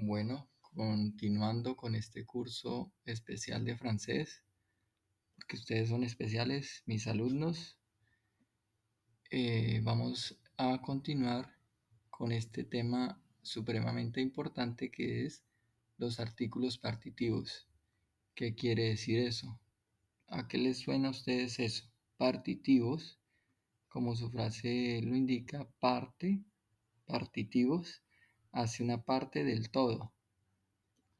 Bueno, continuando con este curso especial de francés, porque ustedes son especiales, mis alumnos, vamos a continuar con este tema supremamente importante que es los artículos partitivos. ¿Qué quiere decir eso? ¿A qué les suena a ustedes eso? Partitivos, como su frase lo indica, partitivos, hace una parte del todo.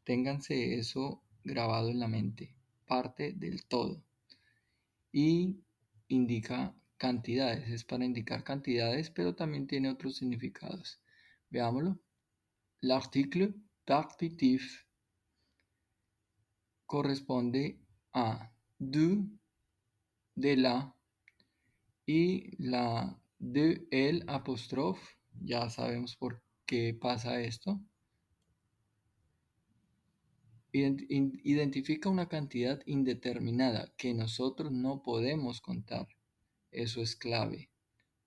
Ténganse eso grabado en la mente, parte del todo. Y indica cantidades, es para indicar cantidades, pero también tiene otros significados. Veámoslo. L'article partitif corresponde a du, de la y la de el apóstrofe. Ya sabemos por qué pasa esto. Identifica una cantidad indeterminada que nosotros no podemos contar. Eso es clave.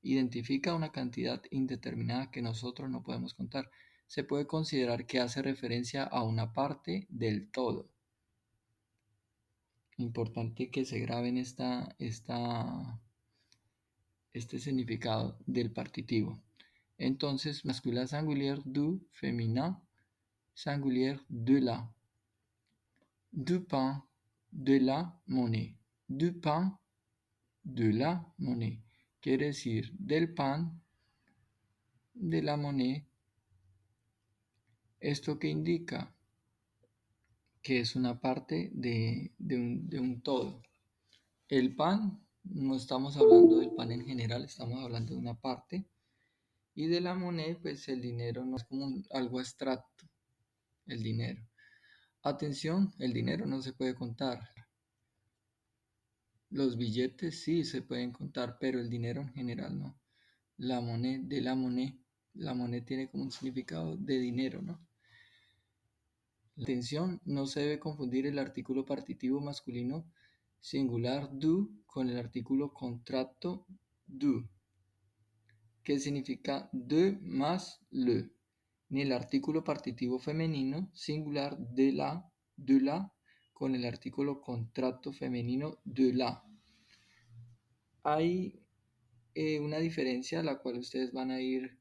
Identifica una cantidad indeterminada que nosotros no podemos contar. Se puede considerar que hace referencia a una parte del todo. Importante que se graben este significado del partitivo. Entonces, masculin singulier du, féminin singulier de la. Du pain, de la monnaie. Du pain, de la monnaie. Quiere decir del pan, de la monnaie. ¿Esto qué indica? Que es una parte de un todo. El pan, no estamos hablando del pan en general, estamos hablando de una parte. Y de la moneda, pues el dinero no es como algo abstracto, el dinero. Atención, el dinero no se puede contar. Los billetes sí se pueden contar, pero el dinero en general no. La moneda, de la moneda tiene como un significado de dinero, ¿no? Atención, no se debe confundir el artículo partitivo masculino singular du con el artículo contracto du, que significa de más le, ni el artículo partitivo femenino singular de la, con el artículo contracto femenino de la. Hay una diferencia la cual ustedes van a ir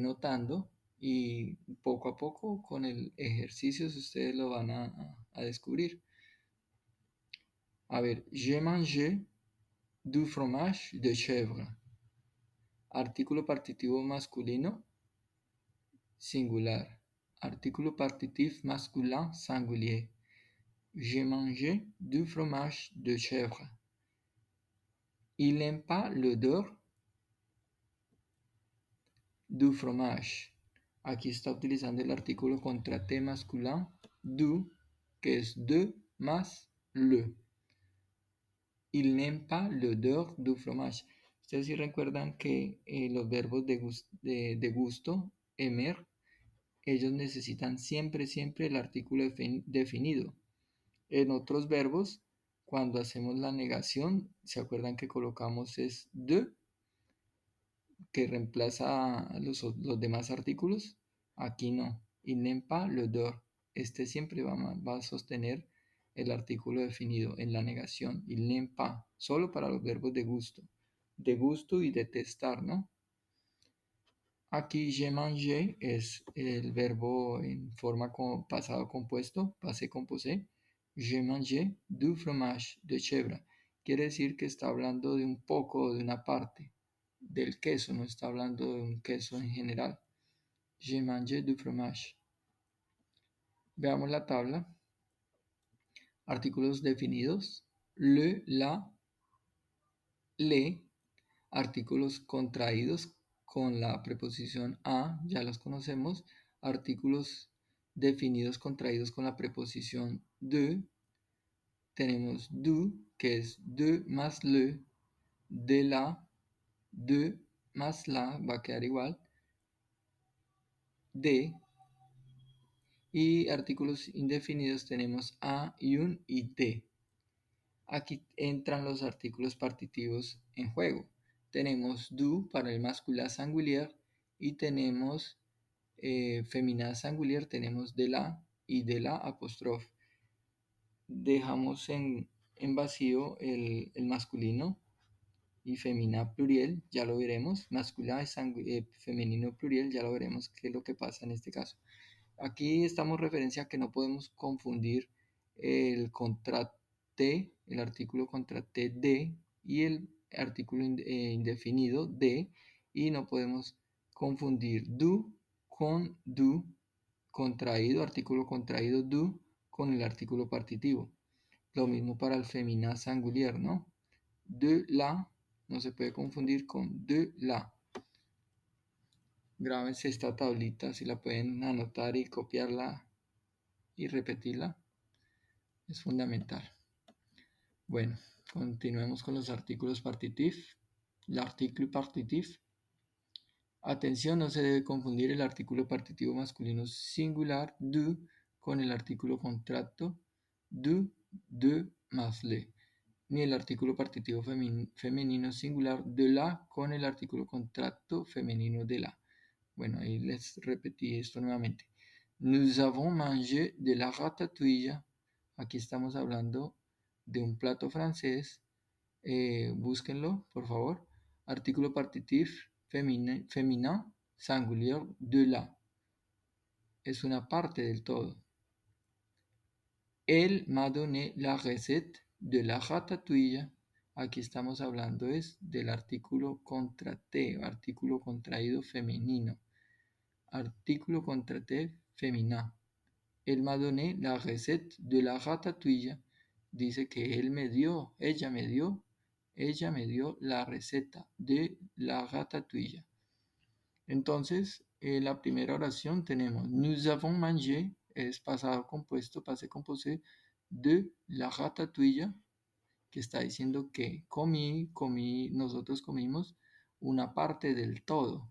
notando y poco a poco con el ejercicio ustedes lo van a descubrir. A ver, j'ai mangé du fromage de chèvre. Artículo partitivo masculino singular. Artículo partitif masculin singulier. J'ai mangé du fromage de chèvre. Il n'aime pas l'odeur du fromage. Aquí está utilizando el artículo contraté masculin du, que es de más le. Il n'aime pas l'odeur du fromage. Ustedes sí recuerdan que los verbos de gusto, aimer, ellos necesitan siempre el artículo definido. En otros verbos, cuando hacemos la negación, ¿se acuerdan que colocamos es de, que reemplaza los demás artículos? Aquí no. Il n'aime pas l'odeur. Este siempre va a sostener el artículo definido en la negación. Il n'aime pas. Solo para los verbos de gusto. De gusto y detestar, ¿no? Aquí j'ai mangé es el verbo en forma pasado compuesto, passé composé. J'ai mangé du fromage de chèvre. Quiere decir que está hablando de un poco, de una parte del queso, no está hablando de un queso en general. J'ai mangé du fromage. Veamos la tabla. Artículos definidos. Le, la, le. Artículos contraídos con la preposición a, ya los conocemos. Artículos definidos contraídos con la preposición de. Tenemos du, que es de más le, de la, de más la, va a quedar igual, de. Y artículos indefinidos tenemos a y un y de. Aquí entran los artículos partitivos en juego. Tenemos du para el masculin singulier y tenemos femenina singular tenemos de la y de la apóstrofe. Dejamos en vacío el masculino y femenina pluriel, ya lo veremos. Masculino y femenino pluriel, ya lo veremos qué es lo que pasa en este caso. Aquí estamos referencia a que no podemos confundir el contra T, el artículo contra T de y el artículo indefinido de, y no podemos confundir do con do contraído, artículo contraído do con el artículo partitivo. Lo mismo para el femenino singular, ¿no? De la no se puede confundir con de la. Grábense esta tablita, si la pueden anotar y copiarla y repetirla, es fundamental. Bueno, continuemos con los artículos partitifs. L'article partitif. Atención, no se debe confundir el artículo partitivo masculino singular du con el artículo contracto du, de más le, ni el artículo partitivo femenino singular de la con el artículo contracto femenino de la. Bueno, ahí les repetí esto nuevamente. Nous avons mangé de la ratatouille. Aquí estamos hablando de un plato francés. Búsquenlo, por favor. Artículo partitif féminin singulier de la. Es una parte del todo. Elle m'a donné la recette de la ratatouille. Aquí estamos hablando es del artículo contraté, artículo contraído femenino. Artículo contraté féminin. Elle m'a donné la recette de la ratatouille. Dice que ella me dio la receta de la ratatouille. Entonces, la primera oración tenemos nous avons mangé, es pasado compuesto, passé composé, de la ratatouille, que está diciendo que nosotros comimos una parte del todo.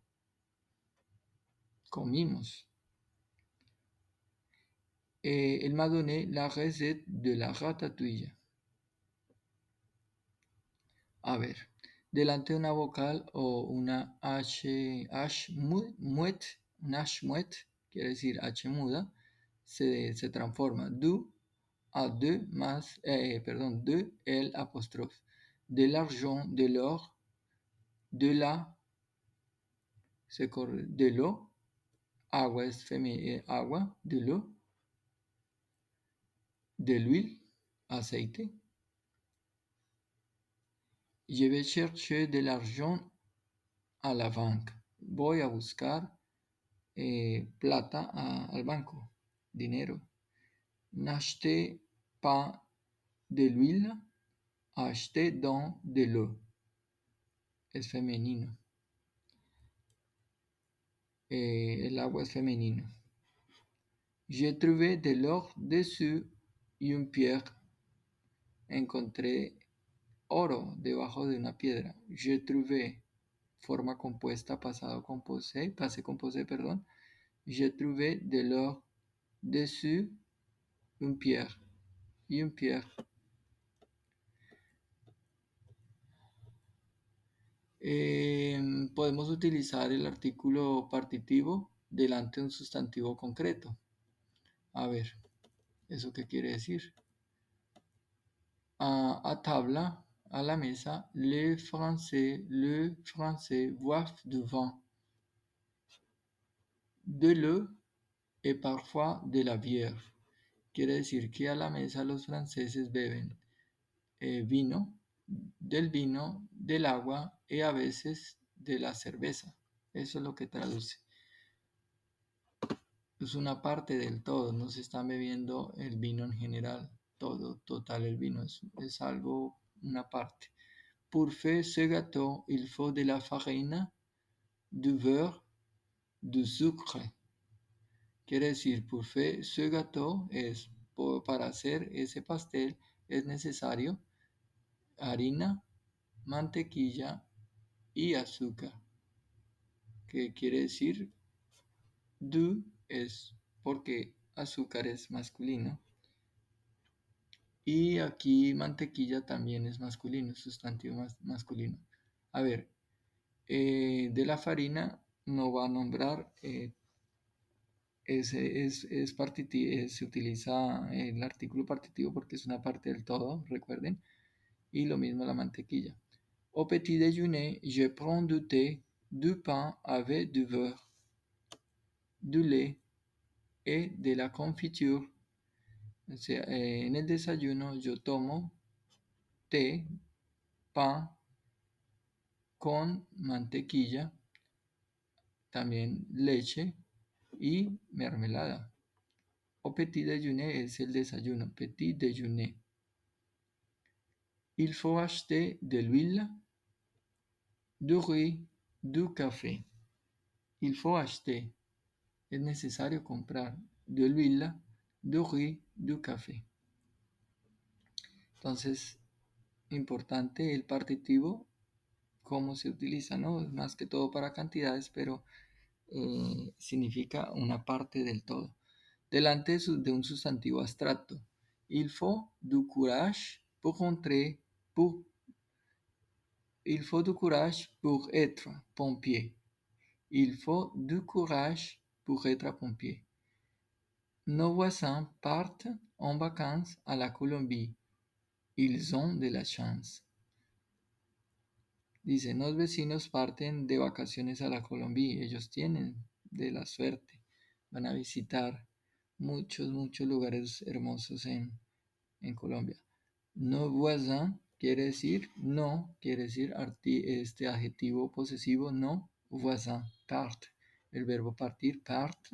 Comimos. Elle m'a donné la recette de la ratatouille. A ver, delante de una vocal o una muet, quiere decir H muda, se transforma du a de más, de el apóstrofe. De l'argent, de l'or, de la, se corre, de lo, agua es agua, de lo, de l'huile, aceite. Je vais chercher de l'argent à la banque. Voy a buscar plata al banco, dinero. N'achetez pas de l'huile, achetez donc de l'eau. Es femenino. El agua es femenino. J'ai trouvé de l'or dessus une pierre. Encontré oro debajo de una piedra. J'ai trouvé, forma compuesta, passé composé, perdón. J'ai trouvé de l'or dessus une pierre. Une pierre. Podemos utilizar el artículo partitivo delante de un sustantivo concreto. A ver, ¿eso qué quiere decir? A tabla, à la mesa, le français boivent du vin, de l'eau et parfois de la bière. Quiere decir que a la mesa los franceses beben vino, del agua y a veces de la cerveza. Eso es lo que traduce. Es una parte del todo, no se está bebiendo el vino en general, todo, total el vino, es algo, una parte. Pour faire ce gâteau, il faut de la farine, du beurre, du sucre. Quiere decir, pour faire ce gâteau es, para hacer ese pastel es necesario harina, mantequilla y azúcar. ¿Qué quiere decir? Du es porque azúcar es masculino. Y aquí mantequilla también es masculino, sustantivo masculino. A ver, de la farina no va a nombrar se utiliza el artículo partitivo porque es una parte del todo, recuerden, y lo mismo la mantequilla. Au petit déjeuner, je prends du thé, du pain avec du beurre, du lait et de la confiture. O sea, en el desayuno yo tomo té, pan con mantequilla, también leche y mermelada. Au petit déjeuner es el desayuno, petit déjeuner. Il faut acheter de l'huile, du riz, du café. Il faut acheter. Es necesario comprar de l'huile, du riz, du café. Entonces, importante el partitivo, cómo se utiliza, ¿no? Más que todo para cantidades, pero significa una parte del todo. Delante de un sustantivo abstracto. Il faut du courage pour entrer, il faut du courage pour être pompier. Il faut du courage pour être pompier. Nos voisins partent en vacances à la Colombie. Ils ont de la chance. Dice, los vecinos parten de vacaciones a la Colombia. Ellos tienen de la suerte. Van a visitar muchos lugares hermosos en Colombia. Nos voisins quiere decir no, quiere decir este adjetivo posesivo no, voisin, part. El verbo partir, part,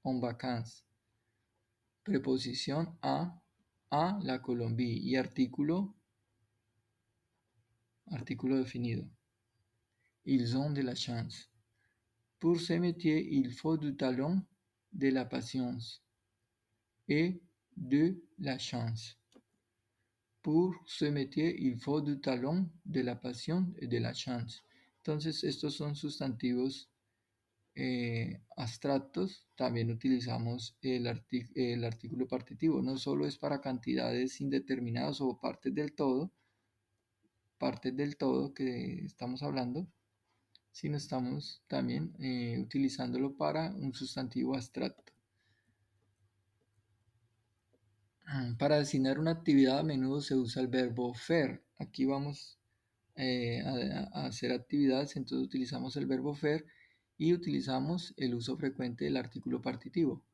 en vacances. Preposición a la Colombia y artículo definido. Ils ont de la chance. Pour ce métier, il faut du talent, de la patience et de la chance. Pour ce métier, il faut du talent, de la pasión y de la chance. Entonces, estos son sustantivos abstractos. También utilizamos el artículo partitivo. No solo es para cantidades indeterminadas o partes del que estamos hablando, sino estamos también utilizándolo para un sustantivo abstracto. Para designar una actividad a menudo se usa el verbo faire. Aquí vamos a hacer actividades, entonces utilizamos el verbo faire y utilizamos el uso frecuente del artículo partitivo.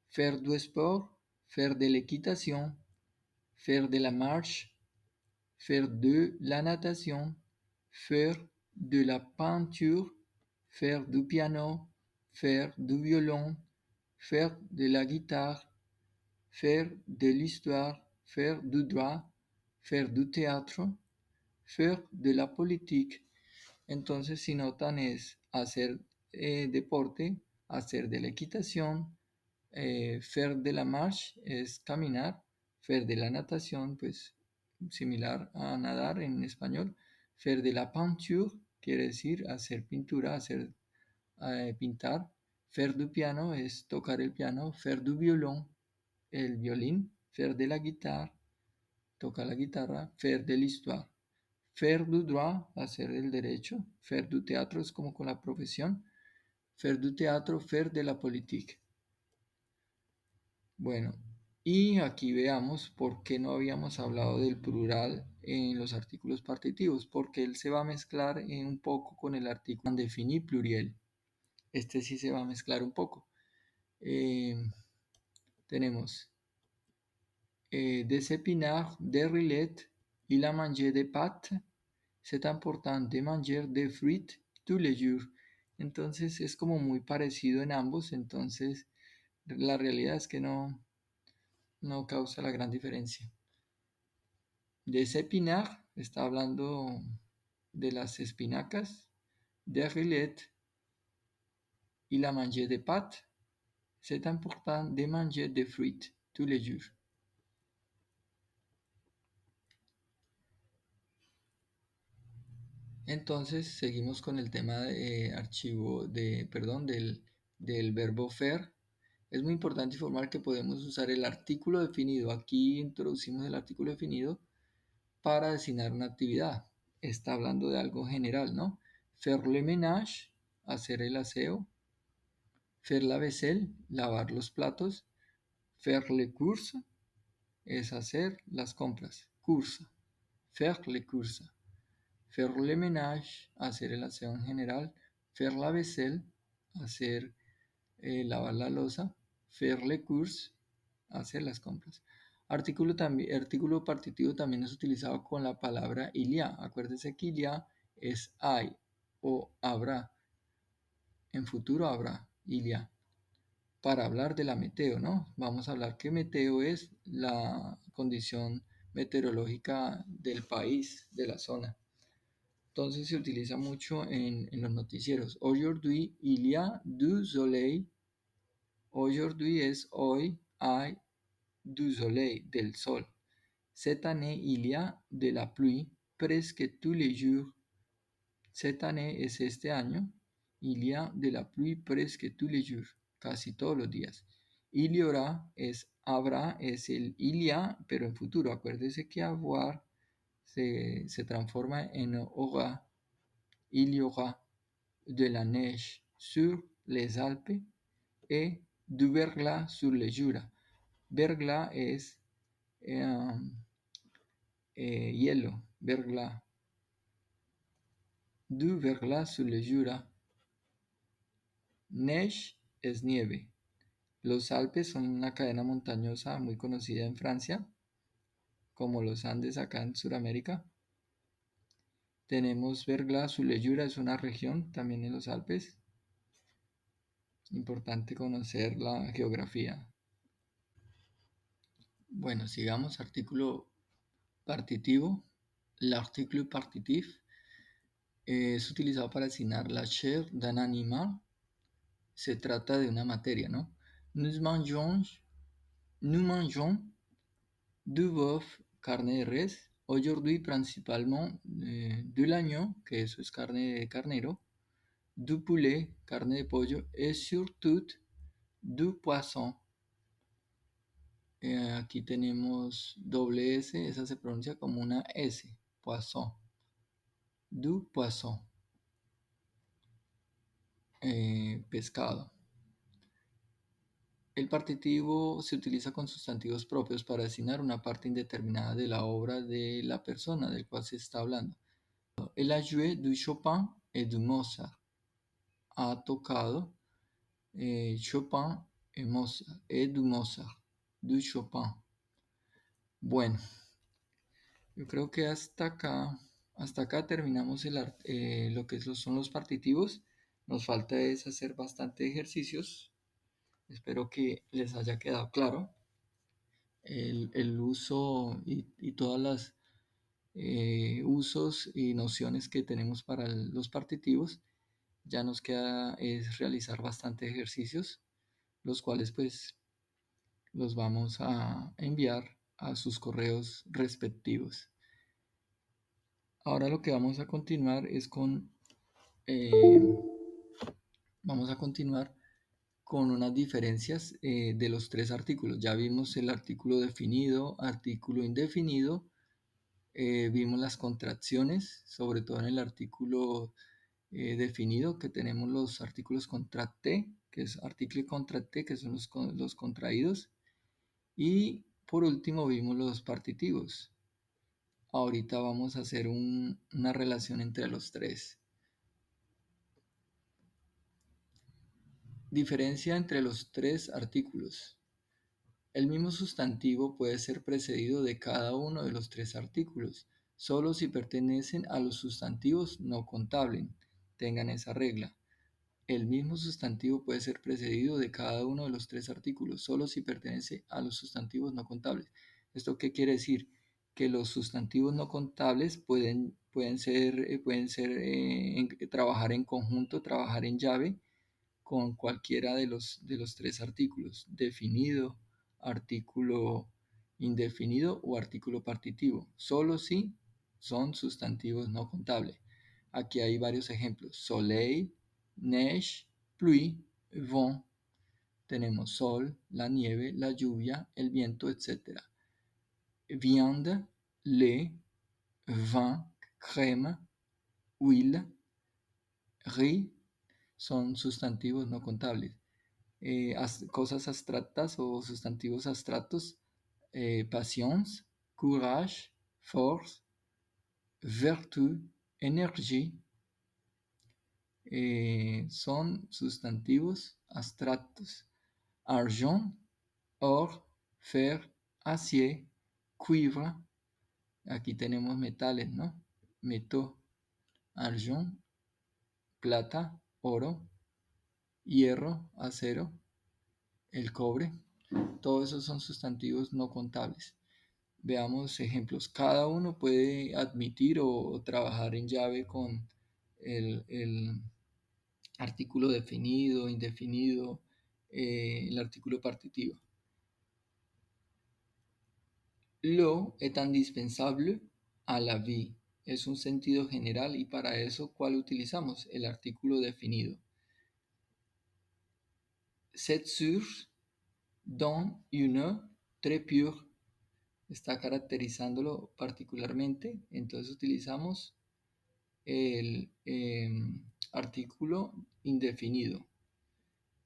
Faire du sport, faire de l'équitation, faire de la marche, faire de la natation, faire de la peinture, faire du piano, faire du violon, faire de la guitare, faire de l'histoire, faire du droit, faire du théâtre, faire de la politique. Entonces, si notan, es hacer deporte, hacer de la equitación, faire de la marche es caminar, faire de la natación, pues similar a nadar en español, faire de la peinture quiere decir hacer pintura, hacer pintar, faire du piano es tocar el piano, faire du violon, el violín, faire de la guitarra, tocar la guitarra, faire de l'histoire. Faire du droit, hacer el derecho. Faire du teatro es como con la profesión. Faire du teatro, faire de la politique. Bueno, y aquí veamos por qué no habíamos hablado del plural en los artículos partitivos, porque él se va a mezclar un poco con el artículo indefinido pluriel. Este sí se va a mezclar un poco. Tenemos des épinards, des rillettes, il a mangé des pâtes. C'est important de manger des fruits tous les jours. Entonces es como muy parecido en ambos, entonces la realidad es que no causa la gran diferencia. Des épinards está hablando de las espinacas, des rillettes, il a mangé des pâtes. C'est important de manger des fruits tous les jours. Entonces seguimos con el tema de del verbo faire. Es muy importante informar que podemos usar el artículo definido. Aquí introducimos el artículo definido para designar una actividad. Está hablando de algo general, ¿no? Faire le ménage, hacer el aseo. Faire la vaisselle, lavar los platos. Faire les courses es hacer las compras. Courses. Faire les courses. Faire le ménage, hacer el aseo en general. Faire la vaisselle, hacer lavar la loza. Faire les courses, hacer las compras. Artículo partitivo también es utilizado con la palabra il y a. Acuérdese que il y a es hay o habrá. En futuro habrá il y a. Para hablar de la meteo, ¿no? Vamos a hablar que meteo es la condición meteorológica del país, de la zona. Entonces se utiliza mucho en los noticieros. Aujourd'hui, il y a du soleil. Aujourd'hui es hoy, hay du soleil, del sol. Cette année, il y a de la pluie presque tous les jours. Cette année es este año. Il y a de la pluie presque tous les jours. Casi todos los días. Il y aura es habrá, es el il y a, pero en futuro. Acuérdese que avoir se transforma en aura. Il y aura de la neige sur les Alpes et du verglas sur les Jura. Verglas es hielo, verglas. Du verglas sur les Jura. Neige es nieve. Los Alpes son una cadena montañosa muy conocida en Francia, como los Andes acá en Sudamérica. Tenemos Verglas sur les Jura, es una región también en los Alpes. Importante conocer la geografía. Bueno, sigamos. Artículo partitivo. L'article partitif es utilizado para asignar la chair d'un animal. Se trata de una materia, ¿no? Nous mangeons du bœuf, carne de res. Aujourd'hui, principalement de l'agneau, que eso es carne de carnero. Du poulet, carne de pollo. Et surtout, du poisson. Aquí tenemos doble S, esa se pronuncia como una S. Poisson. Du poisson. Pescado. El partitivo se utiliza con sustantivos propios para designar una parte indeterminada de la obra de la persona del cual se está hablando. Elle a joué du Chopin et du Mozart. Ha tocado Chopin y Mozart, et du Mozart, du Chopin. Bueno, yo creo que hasta acá terminamos lo que son los partitivos. Nos falta es hacer bastante ejercicios. Espero que les haya quedado claro el uso y todas las usos y nociones que tenemos para los partitivos. Ya nos queda es realizar bastantes ejercicios, los cuales pues los vamos a enviar a sus correos respectivos. Ahora lo que vamos a continuar es vamos a continuar con unas diferencias de los tres artículos. Ya vimos el artículo definido, artículo indefinido, vimos las contracciones, sobre todo en el artículo definido, que tenemos los artículos contracté, que es artículo y contracté, que son los contraídos. Y por último vimos los partitivos. Ahorita vamos a hacer una relación entre los tres. Diferencia entre los tres artículos. El mismo sustantivo puede ser precedido de cada uno de los tres artículos, solo si pertenecen a los sustantivos no contables. Tengan esa regla. El mismo sustantivo puede ser precedido de cada uno de los tres artículos, solo si pertenece a los sustantivos no contables. ¿Esto qué quiere decir? Que los sustantivos no contables pueden trabajar en conjunto, trabajar en llave con cualquiera de los tres artículos: definido, artículo indefinido o artículo partitivo, solo si son sustantivos no contables. Aquí hay varios ejemplos: soleil, neige, pluie, vent. Tenemos sol, la nieve, la lluvia, el viento, etc. Viande, lait, vin, crème, huile, riz son sustantivos no contables. cosas abstractas o sustantivos abstractos, passions, courage, force, vertu, énergie, son sustantivos abstractos. Argent, or, fer, acier, cuivre. Aquí tenemos metales, ¿no? Métaux, argent, plata, oro, hierro, acero, el cobre. Todos esos son sustantivos no contables. Veamos ejemplos. Cada uno puede admitir o trabajar en llave con el artículo definido, indefinido, el artículo partitivo. L'eau est indispensable à la vie. Es un sentido general y para eso, ¿cuál utilizamos? El artículo definido. Cette source donne une eau très pure. Está caracterizándolo particularmente. Entonces utilizamos el artículo indefinido.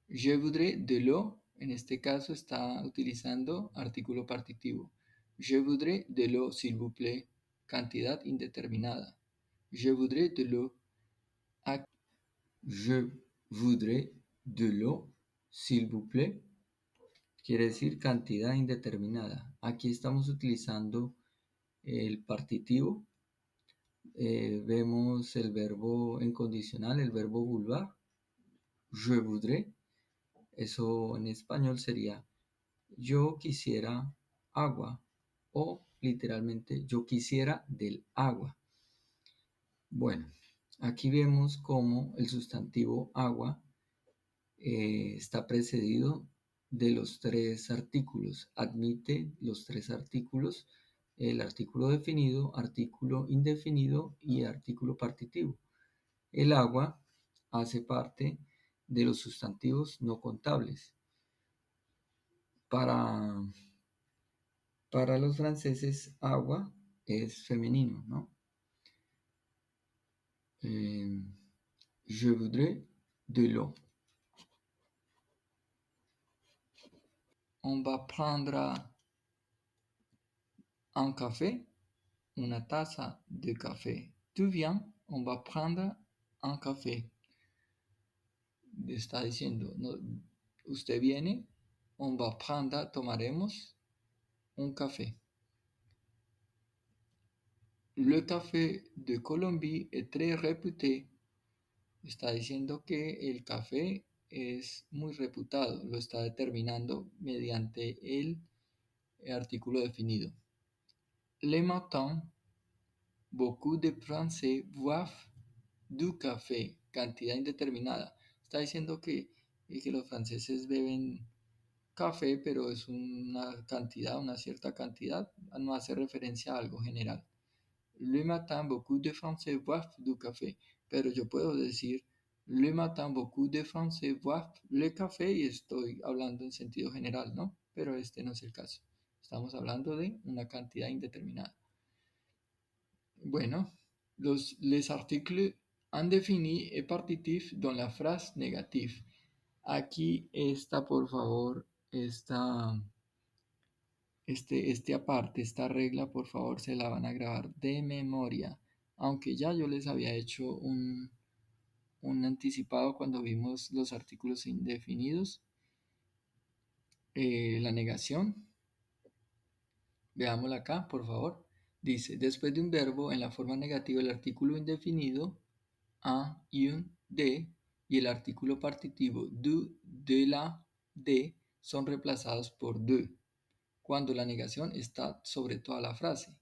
Je voudrais de l'eau. En este caso está utilizando artículo partitivo. Je voudrais de l'eau, s'il vous plaît. Cantidad indeterminada. Je voudrais de l'eau. Je voudrais de l'eau, s'il vous plaît. Quiere decir cantidad indeterminada. Aquí estamos utilizando el partitivo. Vemos el verbo en condicional, el verbo vouloir. Je voudrais. Eso en español sería yo quisiera agua o literalmente yo quisiera del agua. Bueno, aquí vemos cómo el sustantivo agua está precedido de los tres artículos. Admite los tres artículos, el artículo definido, artículo indefinido y artículo partitivo. El agua hace parte de los sustantivos no contables. Para los franceses, agua es femenino, ¿no? Je voudrais de l'eau. On va prendre un café, una taza de café. Tu viens, on va prendre un café. Está diciendo, no, usted viene, on va prendre, tomaremos un café. Le café de Colombie est très réputé. Está diciendo que el café es muy reputado, lo está determinando mediante el artículo definido. Le matin, beaucoup de Français boivent du café, cantidad indeterminada. Está diciendo que los franceses beben café, pero es una cantidad, una cierta cantidad, no hace referencia a algo general. Le matin, beaucoup de Français boivent du café, pero yo puedo decir le matin, beaucoup de Français boivent le café y estoy hablando en sentido general, ¿no? Pero este no es el caso. Estamos hablando de una cantidad indeterminada. Bueno, les articles indéfinis et partitifs dans la phrase négative. Aquí está, por favor, aparte, esta regla, por favor, se la van a grabar de memoria. Aunque ya yo les había hecho un anticipado cuando vimos los artículos indefinidos. La negación. Veámosla acá, por favor. Dice, después de un verbo en la forma negativa, el artículo indefinido, un, de, y el artículo partitivo, du, de, la, de, son reemplazados por de, cuando la negación está sobre toda la frase.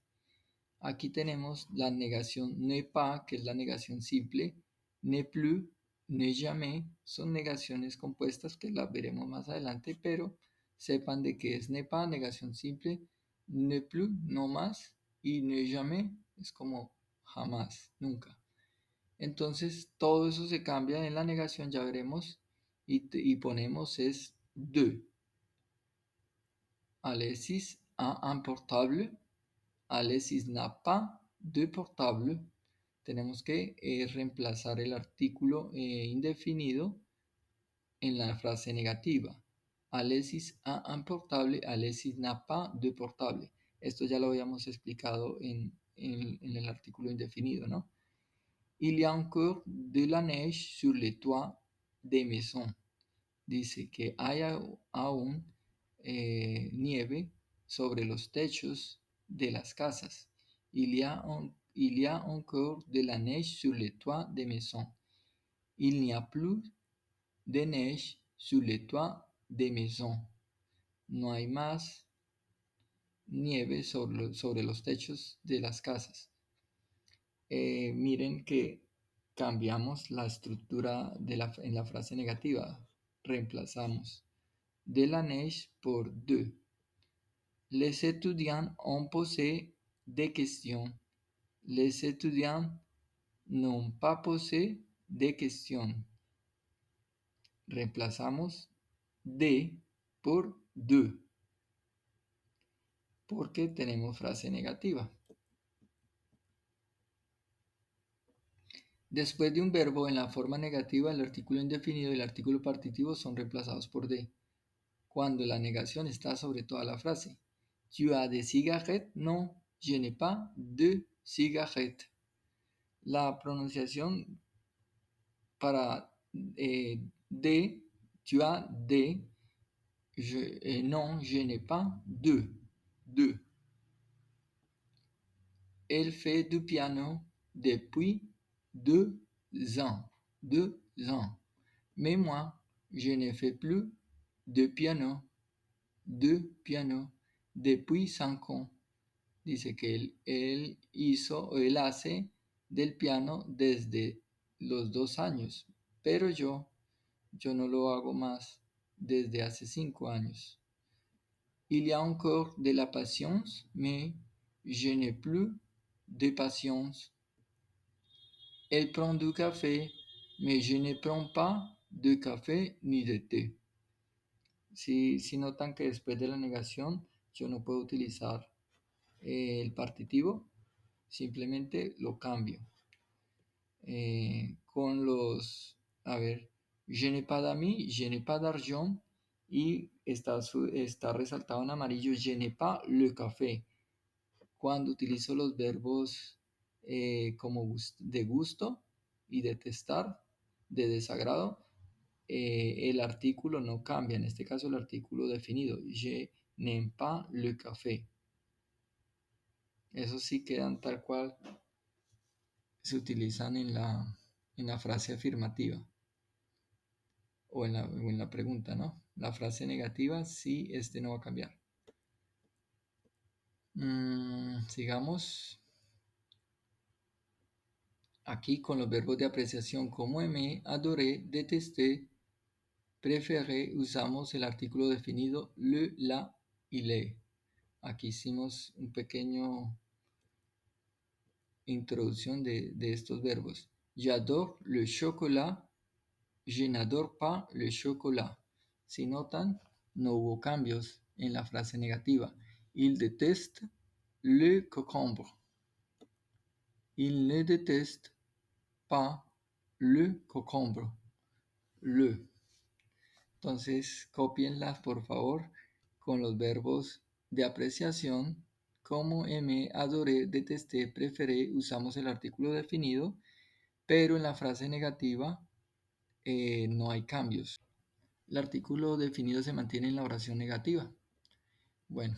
Aquí tenemos la negación ne pas, que es la negación simple, ne plus, ne jamais, son negaciones compuestas que las veremos más adelante, pero sepan de que es ne pas, negación simple, ne plus, no más, y ne jamais es como jamás, nunca. Entonces todo eso se cambia en la negación, ya veremos, y ponemos es de. Alexis a un portable. Alexis n'a pas de portable. Tenemos que reemplazar el artículo indefinido en la frase negativa. Alexis a un portable, Alexis n'a pas de portable. Esto ya lo habíamos explicado en el artículo indefinido, ¿no? Il y a encore de la neige sur les toits des maisons. Dice que hay aún nieve sobre los techos de las casas. Il y a encore de la neige sur les toits des maisons. Il n'y a plus de neige sur les toits des maisons. No hay más nieve sobre los techos de las casas. Miren que cambiamos la estructura en la frase negativa. Reemplazamos de la neige por de. Les étudiants ont posé des questions. Les étudiants n'ont pas posé de questions. Reemplazamos de por de, porque tenemos frase negativa. Después de un verbo en la forma negativa, el artículo indefinido y el artículo partitivo son reemplazados por de, cuando la negación está sobre toda la frase. Tu as des cigarettes? Non, je n'ai pas de cigarettes. La pronunciación para de, tu as de, non, je n'ai pas de. Elle fait du piano depuis 2 ans. 2 ans. Mais moi, je ne fais plus de piano. Depuis 5 ans. Dice que él hace del piano desde los 2 años, pero yo no lo hago más desde hace 5 años. Il y a encore de la patience, mais je n'ai plus de patience. Elle prend du café, mais je ne prends pas de café ni de té. Si notan que después de la negación yo no puedo utilizar el partitivo, simplemente lo cambio. Con los, a ver, je n'ai pas d'amis, je n'ai pas d'argent, y está resaltado en amarillo, je n'ai pas le café. Cuando utilizo los verbos como de gusto y detestar, de desagrado, el artículo no cambia, en este caso el artículo definido, je n'aime pas le café. Eso sí quedan tal cual se utilizan en la frase afirmativa o en la pregunta, ¿no? La frase negativa sí, no va a cambiar. Sigamos aquí con los verbos de apreciación como aimé, adoré, detesté, preferé. Usamos el artículo definido le, la y les. Aquí hicimos un pequeño introducción de estos verbos. J'adore le chocolat, je n'adore pas le chocolat. Si notan, no hubo cambios en la frase negativa. Il déteste le concombre. Il ne déteste pas le concombre. Le. Entonces, copienlas por favor con los verbos de apreciación. Como aimé, adoré, detesté, preferé, usamos el artículo definido, pero en la frase negativa no hay cambios. El artículo definido se mantiene en la oración negativa. Bueno,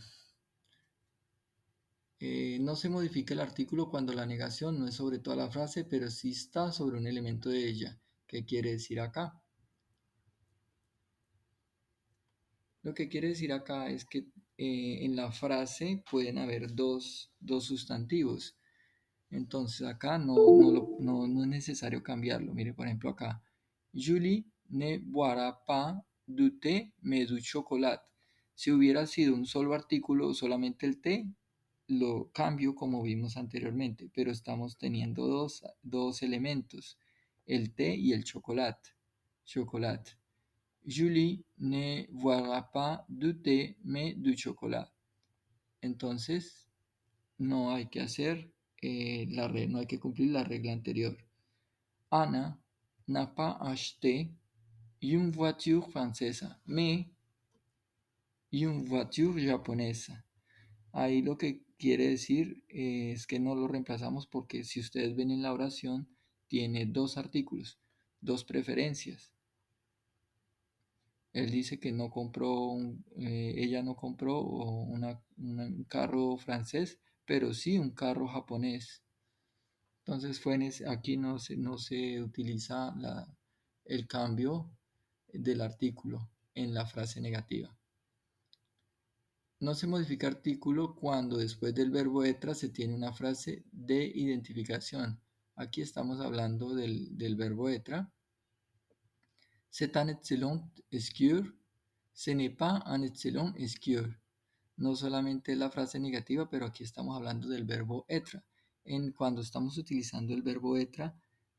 no se modifica el artículo cuando la negación no es sobre toda la frase, pero sí está sobre un elemento de ella. ¿Qué quiere decir acá? Lo que quiere decir acá es que en la frase pueden haber dos sustantivos. Entonces acá no es necesario cambiarlo. Mire, por ejemplo acá. Julie ne boira pas du thé, mais du chocolat. Si hubiera sido un solo artículo, solamente el té, lo cambio como vimos anteriormente. Pero estamos teniendo dos elementos, el té y el chocolate. Julie ne boira pas du thé, mais du chocolat. Entonces, no hay que hacer no hay que cumplir la regla anterior. Ana n'a pas acheté Une voiture francesa. Mais une voiture japonesa. Ahí lo que quiere decir es que no lo reemplazamos porque si ustedes ven en la oración, tiene dos artículos, dos preferencias. Él dice que no compró, ella no compró un carro francés, pero sí un carro japonés. Entonces aquí no se utiliza el cambio del artículo en la frase negativa. No se modifica artículo cuando después del verbo être se tiene una frase de identificación. Aquí estamos hablando del verbo être. C'est un excellent skieur. Ce n'est pas un excellent skieur. No solamente es la frase negativa, pero aquí estamos hablando del verbo être. Cuando estamos utilizando el verbo être,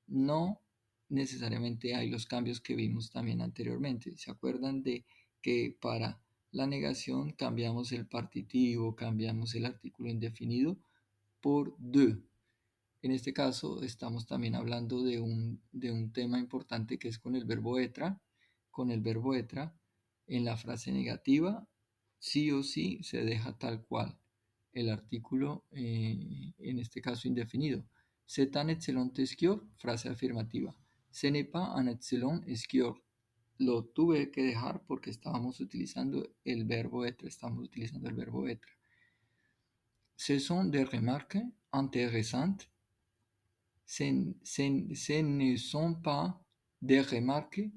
no necesariamente hay los cambios que vimos también anteriormente. ¿Se acuerdan de que para la negación cambiamos el partitivo, cambiamos el artículo indefinido por de? En este caso estamos también hablando de un tema importante que es con el verbo être. Con el verbo être, en la frase negativa, sí o sí se deja tal cual el artículo, en este caso indefinido. C'est un excellent skieur, frase afirmativa. Ce n'est pas un excellent skieur. Lo tuve que dejar porque estábamos utilizando el verbo être. Estamos utilizando el verbo être. Ce sont des remarques intéressantes. Ce ne sont pas des remarques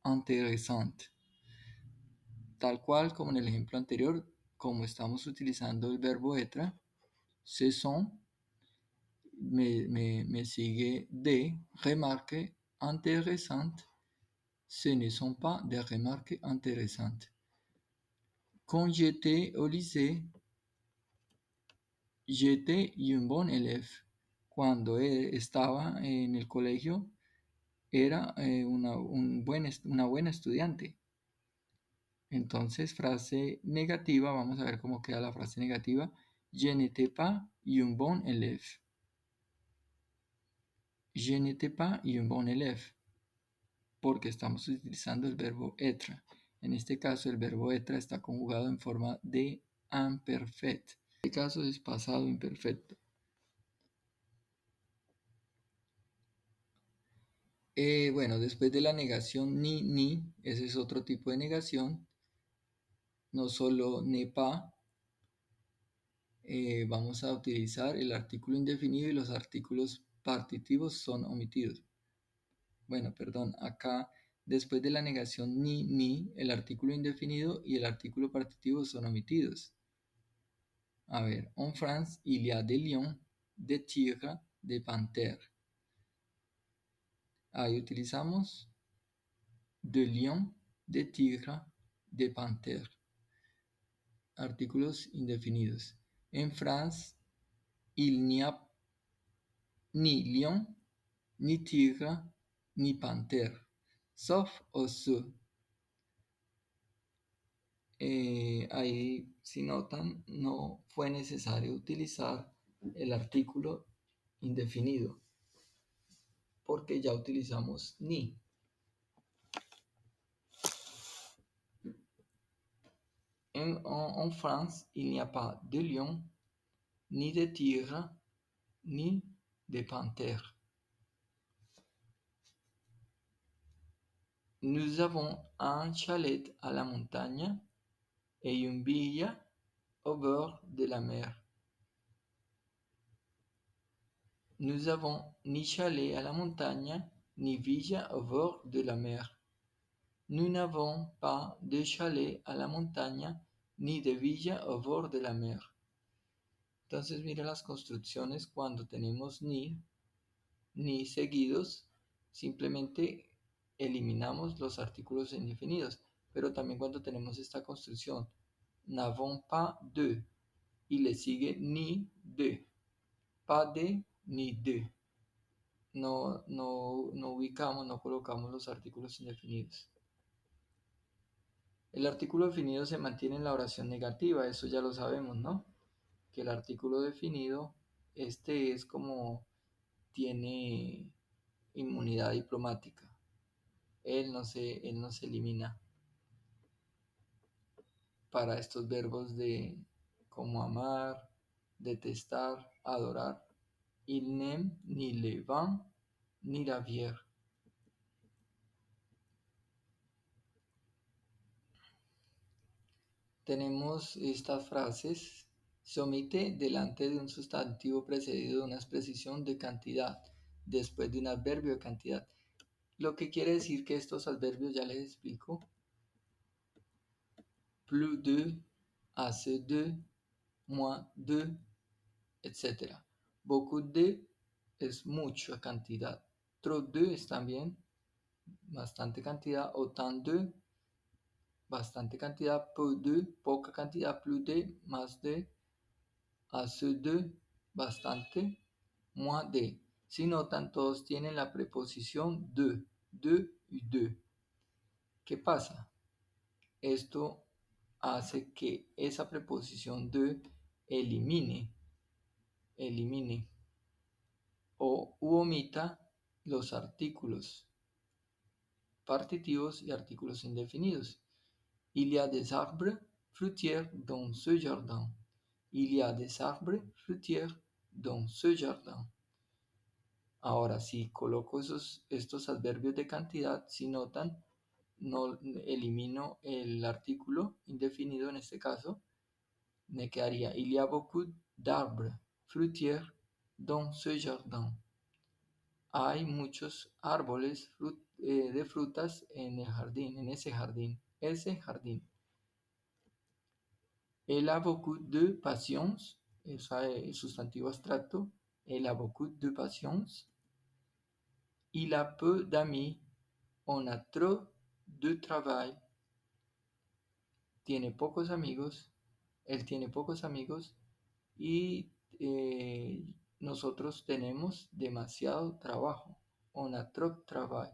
intéressantes. Tal cual como en el ejemplo anterior, como estamos utilizando el verbo être, ce sont, me sigue de remarques intéressantes. Ce ne sont pas des remarques intéressantes. Quand j'étais au lycée, j'étais un bon élève. Cuando estaba en el colegio, era una buena estudiante. Entonces, frase negativa, vamos a ver cómo queda la frase negativa. Je n'étais pas un bon élève. Je n'étais pas un bon élève. Porque estamos utilizando el verbo être. En este caso, el verbo être está conjugado en forma de imperfecto. En este caso es pasado imperfecto. Bueno, después de la negación ni, ese es otro tipo de negación. No solo ne pas, vamos a utilizar el artículo indefinido y los artículos partitivos son omitidos. Bueno, perdón, acá después de la negación ni, el artículo indefinido y el artículo partitivo son omitidos. A ver, en France, il y a des lions, des tigres, des panthères. Ahí utilizamos de lions, de tigres, de panthères. Artículos indefinidos. En France, il n'y a ni lion, ni tigre, ni panthère, sauf au sud. Ahí, si notan, no fue necesario utilizar el artículo indefinido porque ya utilizamos ni. En France, il n'y a pas de lion, ni de tigre, ni de panthère. Nous avons un chalet à la montagne et une villa au bord de la mer. Nous avons ni chalet à la montagne, ni villa au bord de la mer. Nous n'avons pas de chalet à la montagne, ni de villa au bord de la mer. Entonces mira las construcciones cuando tenemos ni seguidos, simplemente eliminamos los artículos indefinidos. Pero también cuando tenemos esta construcción, n'avons pas de, y le sigue ni de, pas de ni de. No ubicamos, no colocamos los artículos indefinidos. El artículo definido se mantiene en la oración negativa, eso ya lo sabemos, ¿no? Que el artículo definido, este es como tiene inmunidad diplomática. él no se elimina para estos verbos de como amar, detestar, adorar. Il n'aime ni le vin ni la bière. Tenemos estas frases. Se omite delante de un sustantivo precedido de una expresión de cantidad, después de un adverbio de cantidad. Lo que quiere decir que estos adverbios ya les explico. Plus de, assez de, moins de, etc. Beaucoup de es mucha cantidad. Trop de es también bastante cantidad. Autant de, bastante cantidad. Peu de, poca cantidad. Plus de, más de. Assez de, bastante. Moins de. Si notan, todos tienen la preposición de y de. ¿Qué pasa? Esto hace que esa preposición de elimine o omita los artículos partitivos y artículos indefinidos. Il y a des arbres fruitiers dans ce jardin. Il y a des arbres fruitiers dans ce jardin. Ahora, si coloco estos adverbios de cantidad, si notan, no elimino el artículo indefinido en este caso, me quedaría il y a beaucoup d'arbres fruitiers dans ce jardin. Hay muchos árboles de frutas en el jardín, en ese jardín, ese jardín. Elle a beaucoup de patience, eso es sustantivo abstracto. Elle a beaucoup de patience. Il a peu d'amis, on a trop de travail. Tiene pocos amigos, él tiene pocos amigos y nosotros tenemos demasiado trabajo. On a trop de travail.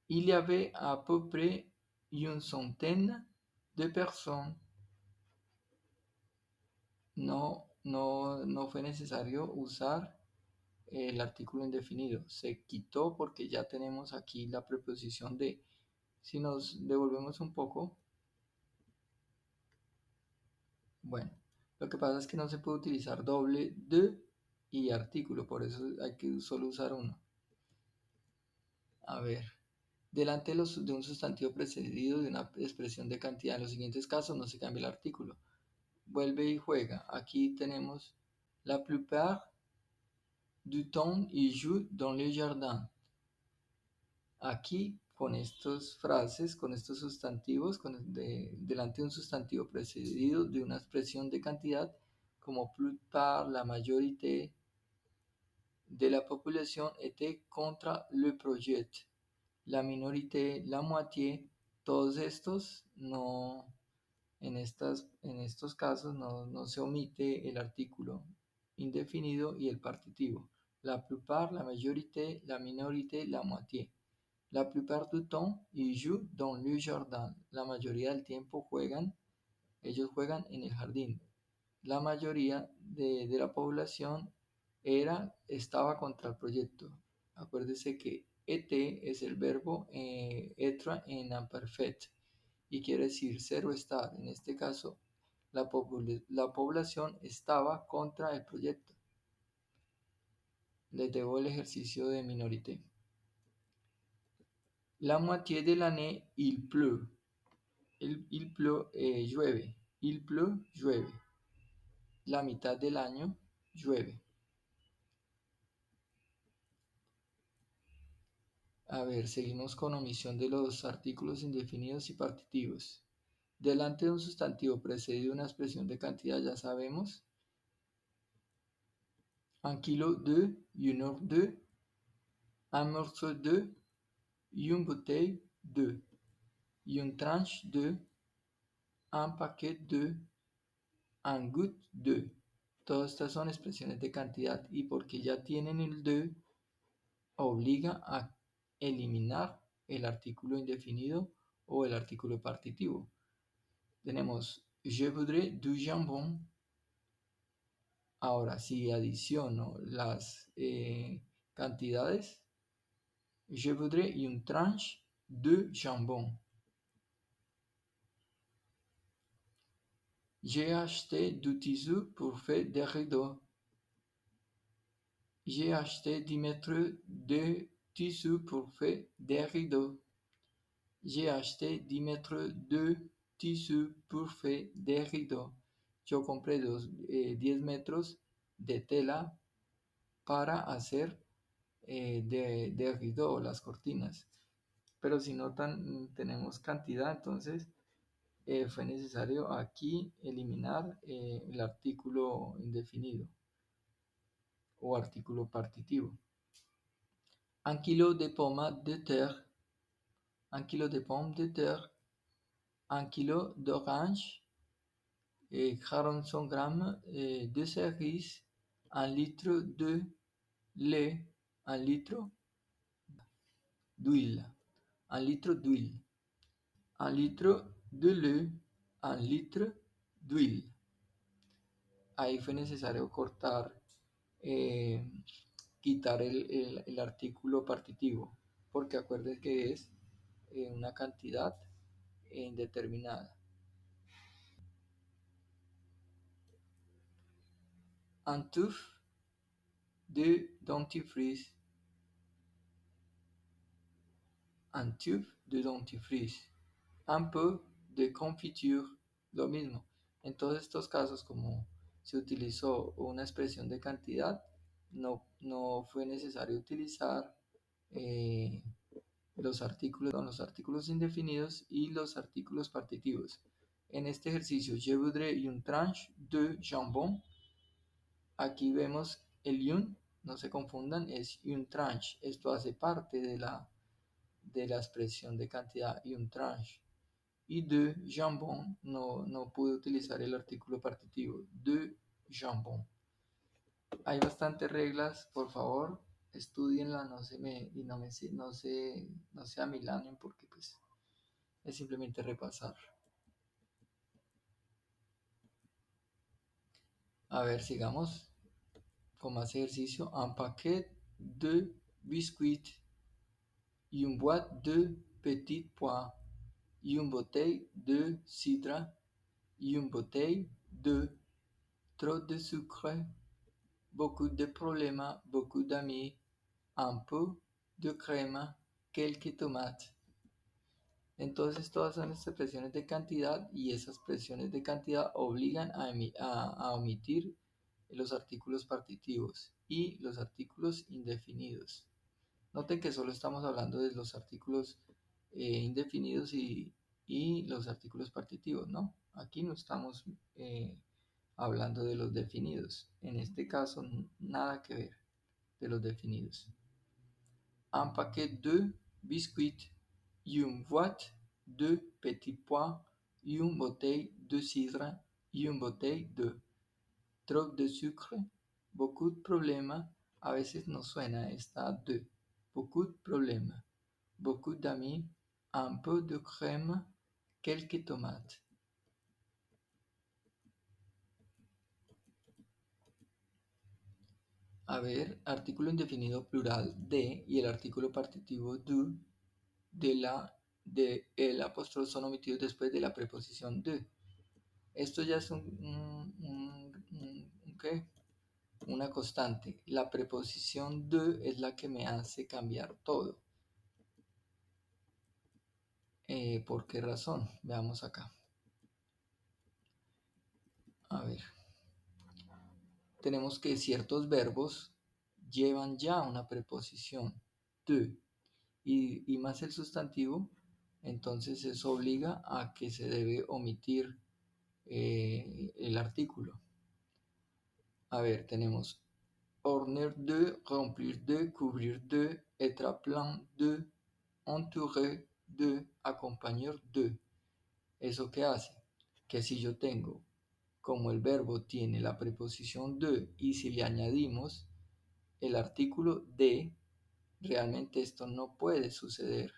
Il y avait à peu près une centaine de personnes. No fue necesario usar el artículo indefinido. Se quitó porque ya tenemos aquí la preposición de. Si nos devolvemos un poco, bueno, lo que pasa es que no se puede utilizar doble de y artículo, por eso hay que solo usar uno. A ver, delante de un sustantivo precedido de una expresión de cantidad, en los siguientes casos no se cambia el artículo. Vuelve y juega. Aquí tenemos la plupart du temps il joue dans le jardin. Aquí, con estas frases, con estos sustantivos, delante de un sustantivo precedido de una expresión de cantidad, como plupart, la majorité de la population était contre le projet. La minorité, la moitié, todos estos no, en estos casos no se omite el artículo indefinido y el partitivo. La plupart, la majorité, la minorité, la moitié. La plupart du temps, ils jouent dans le jardin. La mayoría del tiempo ellos juegan en el jardín. La mayoría de la población estaba contra el proyecto. Acuérdese que ET es el verbo être en imperfecto y quiere decir ser o estar. En este caso, la población estaba contra el proyecto. Les debo el ejercicio de minorité. La moitié de l'année, il pleut. Il pleut, llueve. Il pleut, llueve. La mitad del año, llueve. A ver, seguimos con omisión de los artículos indefinidos y partitivos. Delante de un sustantivo precedido de una expresión de cantidad, ya sabemos. Un kilo de, une heure de, un morceau de, une bouteille de, une tranche de, un paquet de, un goutte de. Todas estas son expresiones de cantidad y porque ya tienen el de, obliga a eliminar el artículo indefinido o el artículo partitivo. Tenemos je voudrais du jambon. Ahora, si adiciono las cantidades, Je voudrais une tranche de jambon. J'ai acheté du tissu pour faire des rideaux. J'ai acheté 10 mètres de tissu pour faire des rideaux. J'ai acheté 10 mètres de tissu pour faire des rideaux. Yo compré 10 metros de tela para hacer de rideau, las cortinas. Pero si notan, tenemos cantidad, entonces fue necesario aquí eliminar el artículo indefinido o artículo partitivo. Un kilo de pommes de terre, un kilo de pommes de terre, un kilo d'orange, 45 grammes de cerises, un litre de lait, un litre d'huile, un litre d'huile, un litre de lait, un litre d'huile. Ahí fue necesario cortar, eh, quitar el artículo partitivo, porque acuérdense que es una cantidad indeterminada. Un tube de dentifrice, un tube de dentifrice, un peu de confiture, lo mismo. En todos estos casos, como se utilizó una expresión de cantidad, no fue necesario utilizar eh, los artículos indefinidos y los artículos partitivos. En este ejercicio, je voudrais une tranche de jambon. Aquí vemos el une, no se confundan, es une tranche. Esto hace parte de la expresión de cantidad, une tranche. Y de jambon, no pude utilizar el artículo partitivo, de jambon. Hay bastantes reglas, por favor, estudienla, y no se amilanen porque pues es simplemente repasar. A ver, sigamos con más ejercicio. Un paquet de biscuits y une boîte de petits pois y une bouteille de cidre y une bouteille de trop de sucre, beaucoup de problèmes, beaucoup d'amis, un peu de crema, quelques tomates. Entonces todas son expresiones de cantidad y esas expresiones de cantidad obligan a omitir los artículos partitivos y los artículos indefinidos. Noten que solo estamos hablando de los artículos indefinidos y los artículos partitivos, ¿no? Aquí no estamos hablando de los definidos. En este caso, nada que ver de los definidos. Un paquet de biscuits y une boîte de petits pois y une bouteille de cidre y une bouteille de trop de sucre, beaucoup de problèmes. A veces nos suena esta de beaucoup de problèmes, beaucoup d'amis, un peu de crème, quelques tomates. A ver, artículo indefinido plural de y el artículo partitivo du de el apóstrofe son omitidos después de la preposición de. Esto ya es ¿qué? Una constante. La preposición de es la que me hace cambiar todo. ¿Por qué razón? Veamos acá. A ver. Tenemos que ciertos verbos llevan ya una preposición de y más el sustantivo, entonces eso obliga a que se debe omitir el artículo. A ver, tenemos orner de, remplir de, cubrir de, être plein de, entourer de, acompañar de. ¿Eso qué hace? Que si yo tengo, como el verbo tiene la preposición de y si le añadimos el artículo de, realmente esto no puede suceder.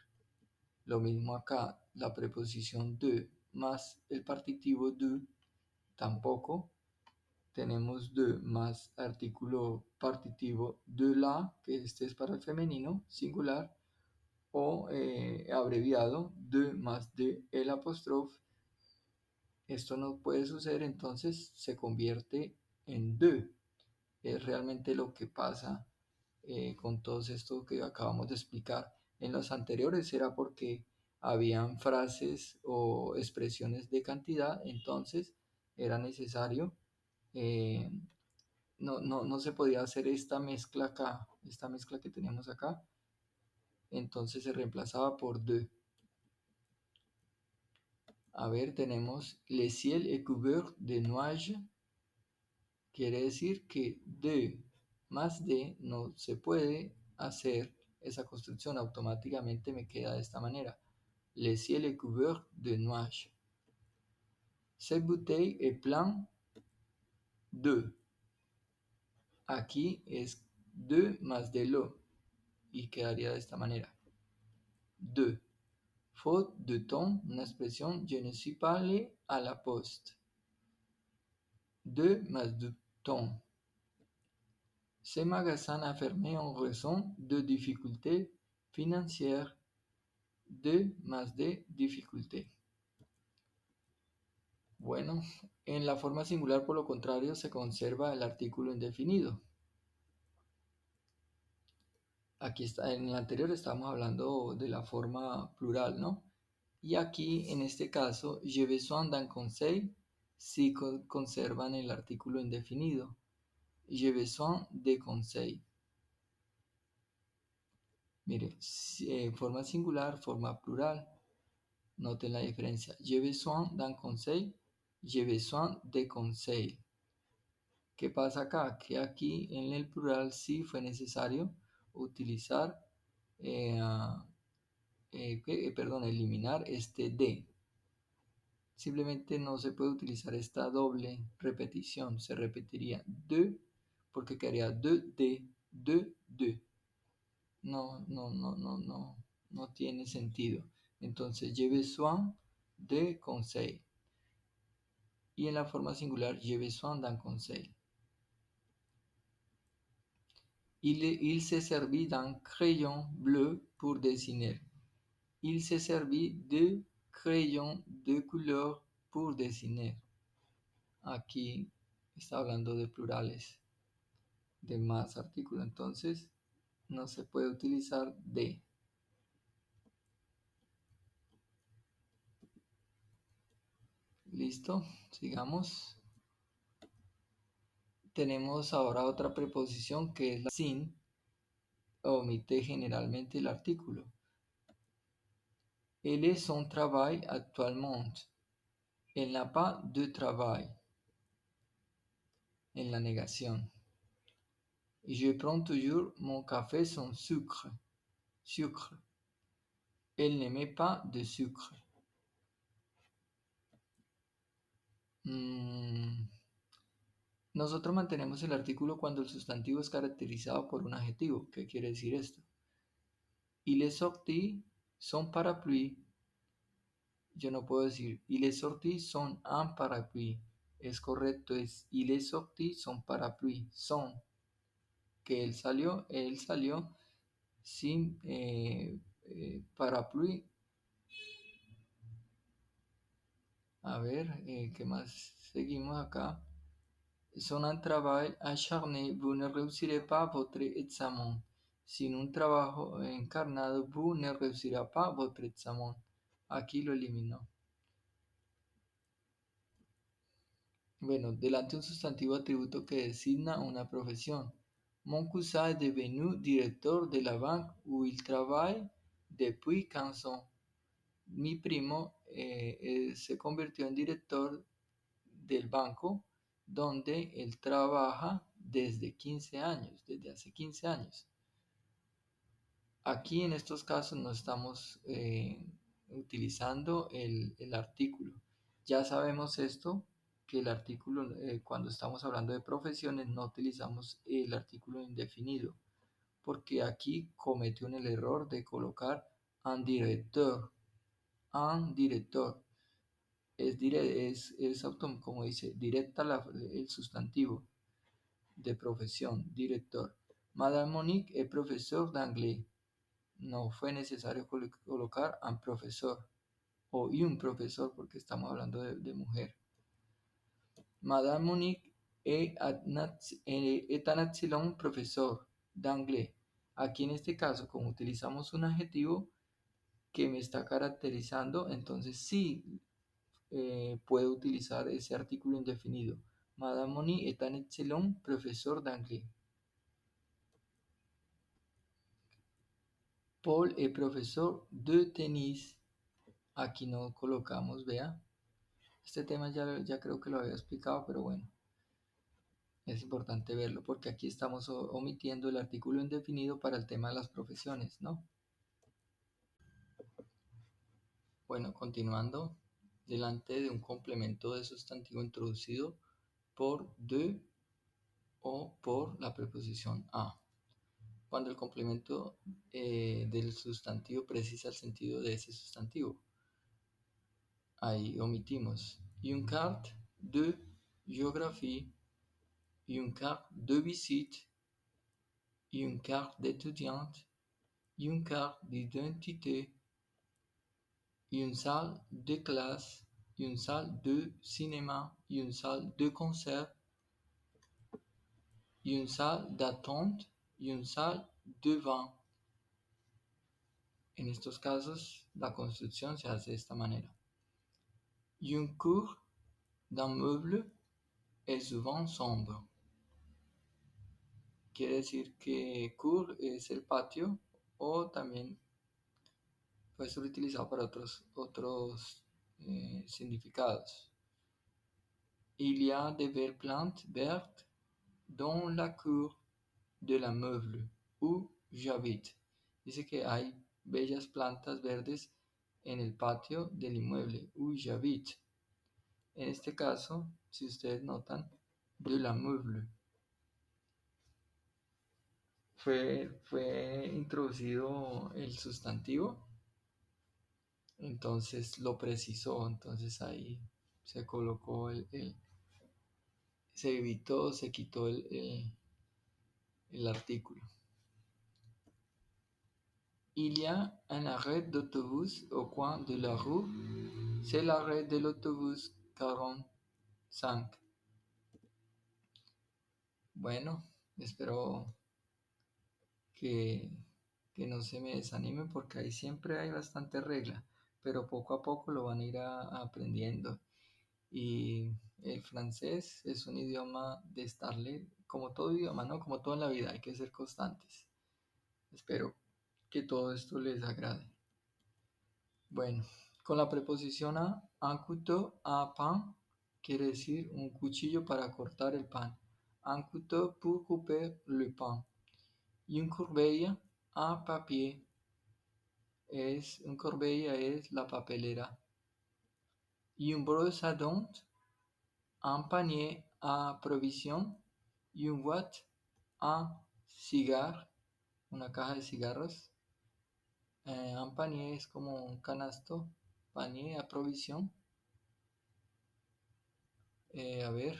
Lo mismo acá, la preposición de más el partitivo de, tampoco. Tenemos de más artículo partitivo de la, que este es para el femenino, singular, o abreviado de más de el apóstrofe. Esto no puede suceder, entonces se convierte en de. Es realmente lo que pasa con todo esto que acabamos de explicar. En los anteriores era porque habían frases o expresiones de cantidad, entonces era necesario, eh, no se podía hacer esta mezcla acá, esta mezcla que tenemos acá, entonces se reemplazaba por de. A ver, tenemos le ciel est couvert de nuages, quiere decir que de más de no se puede hacer esa construcción, automáticamente me queda de esta manera. Le ciel est couvert de nuages. Cette bouteille est pleine de. Aquí es de más de lo y quedaría de esta manera. De. Faute de temps, una expresión, je ne suis pas allé à la poste. De más de temps. Ce magasin a fermé en raison de difficultés financières. De más de dificulté. Bueno, en la forma singular, por lo contrario, se conserva el artículo indefinido. Aquí está, en el anterior estábamos hablando de la forma plural, ¿no? Y aquí, en este caso, je besoin d'un conseil, sí conservan el artículo indefinido. Je besoin de conseil. Mire, forma singular, forma plural. Noten la diferencia. Je besoin d'un conseil, je besoin de conseil. ¿Qué pasa acá? Que aquí en el plural sí fue necesario utilizar, eliminar este de. Simplemente no se puede utilizar esta doble repetición. Se repetiría de porque quedaría de. No tiene sentido. Entonces, je besoin de conseil. Y en la forma singular, je besoin d'un conseil. Il s'est servi d'un crayon bleu pour dessiner. Il s'est servi de crayon de couleur pour dessiner. Aquí está hablando de plurales, de más artículo, entonces no se puede utilizar de. Listo, sigamos. Tenemos ahora otra preposición que es la sin, omite generalmente el artículo. Elle est son travail actuellement. Elle n'a pas de travail. En la negación. Je prends toujours mon café sans sucre. Sucre. Elle ne met pas de sucre. Nosotros mantenemos el artículo cuando el sustantivo es caracterizado por un adjetivo. ¿Qué quiere decir esto? Il est sorti son parapluie. Yo no puedo decir il est sorti son un parapluie. Es correcto, es il est sorti son parapluie. Son. Que él salió sin parapluie. A ver, ¿qué más? Seguimos acá. Son un travail acharné, vous ne réussirez pas votre examen. Sin un trabajo encarnado, vous ne réussirez pas votre examen. Aquí lo eliminó. Bueno, delante un sustantivo atributo que designa una profesión. Mon cousin est devenu directeur de la banque où il travaille depuis 15 ans. Mi primo se convirtió en director del banco donde él trabaja desde 15 años, desde hace 15 años. Aquí en estos casos no estamos utilizando el artículo. Ya sabemos esto, que el artículo, cuando estamos hablando de profesiones, no utilizamos el artículo indefinido, porque aquí cometió el error de colocar un director. Un director. Como dice, directa el sustantivo de profesión, director. Madame Monique est professeur d'anglais. no fue necesario colocar un profesor o y un profesor porque estamos hablando de mujer. Madame Monique est un excellent profesor d'anglais. Aquí en este caso, como utilizamos un adjetivo que me está caracterizando, entonces sí puedo utilizar ese artículo indefinido. Madame Monique est un excellent professeur d'anglais. Paul est profesor de tenis. Aquí no colocamos, vea. Este tema ya creo que lo había explicado, pero bueno, es importante verlo porque aquí estamos omitiendo el artículo indefinido para el tema de las profesiones, ¿no? Bueno, continuando, delante de un complemento de sustantivo introducido por de o por la preposición a. Cuando el complemento del sustantivo precisa el sentido de ese sustantivo. Ahí omitimos une carte de géographie, une carte de visite, une carte d'étudiante, une carte d'identité, une salle de classe, une salle de cinéma, une salle de concert, une salle d'attente, une salle de vin. En estos casos, la construcción se hace de esta manera. Une cour d'un meuble est souvent sombre. Quiere decir que cour es el patio o también puede ser utilizado para otros significados. Il y a de belles plantes vertes dans la cour de la meuble où j'habite. Dice que hay bellas plantas verdes en el patio del inmueble où j'habite. En este caso, si ustedes notan, de la meuble. Fue introducido el sustantivo, entonces lo precisó, entonces ahí se colocó se evitó, se quitó el artículo. Il y a un arrêt d'autobus au coin de la rue, c'est l'arrêt de l'autobus 45. Bueno, espero que, que no se me desanime porque ahí siempre hay bastante regla, pero poco a poco lo van a ir aprendiendo. Y el francés es un idioma de estarle, como todo idioma, ¿no? Como todo en la vida, hay que ser constantes. Espero que todo esto les agrade. Bueno, con la preposición a, un couteau à pain quiere decir un cuchillo para cortar el pan. Un couteau pour couper le pain. Y un corbeille à papier un corbeille es la papelera. Y un brosse à dents, un panier à provision. Y un boîte à cigar, una caja de cigarros. Un panier es como un canasto, panier a provisión. A ver,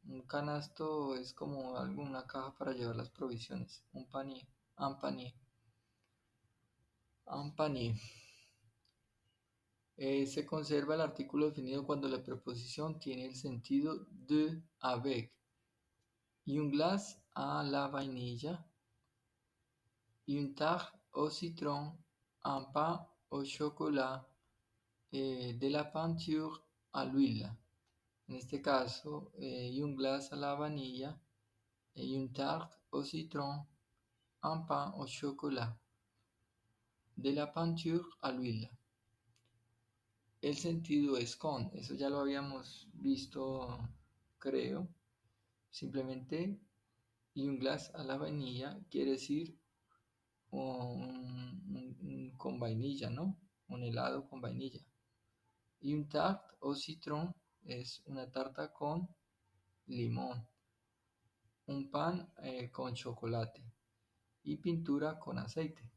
un canasto es como alguna caja para llevar las provisiones. Un panier, un panier, un panier. Se conserva el artículo definido cuando la preposición tiene el sentido de avec. Y un glace a la vainilla. Y un tarte au citron, un pain au chocolat, de la peinture à l'huile. En este caso, y un glace a la vanilla, y un tarte au citron, un pain au chocolat, de la peinture à l'huile. El sentido es con, eso ya lo habíamos visto, creo. Simplemente, y un glace a la vainilla quiere decir con vainilla, ¿no? Un helado con vainilla. Y un tarte au citron es una tarta con limón. Un pan con chocolate. Y pintura con aceite.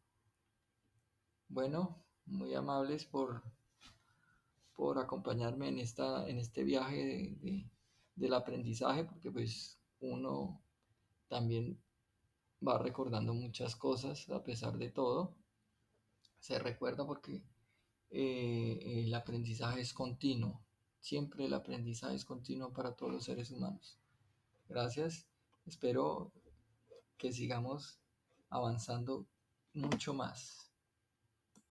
Bueno, muy amables por acompañarme en este viaje del aprendizaje, porque pues uno también va recordando muchas cosas a pesar de todo. Se recuerda porque el aprendizaje es continuo. Siempre el aprendizaje es continuo para todos los seres humanos. Gracias. Espero que sigamos avanzando mucho más.